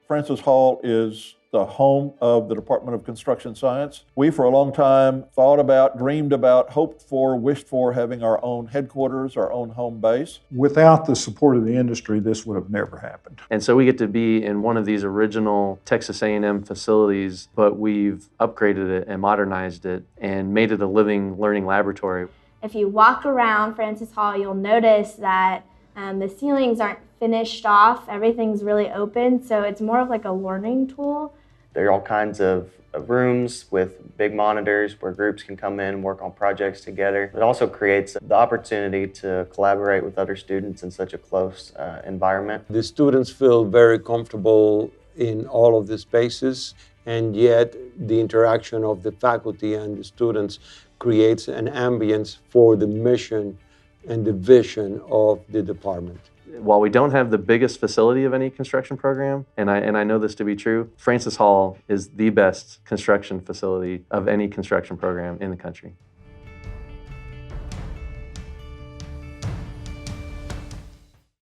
Francis Hall is the home of the Department of Construction Science. We, for a long time, thought about, dreamed about, hoped for, wished for having our own headquarters, our own home base. Without the support of the industry, this would have never happened. And so we get to be in one of these original Texas A&M facilities, but we've upgraded it and modernized it and made it a living learning laboratory. If you walk around Francis Hall, you'll notice that the ceilings aren't finished off. Everything's really open, so it's more of like a learning tool. There are all kinds of rooms with big monitors where groups can come in and work on projects together. It also creates the opportunity to collaborate with other students in such a close environment. The students feel very comfortable in all of the spaces, and yet the interaction of the faculty and the students creates an ambience for the mission and the vision of the department. While we don't have the biggest facility of any construction program, and I know this to be true, Francis Hall is the best construction facility of any construction program in the country.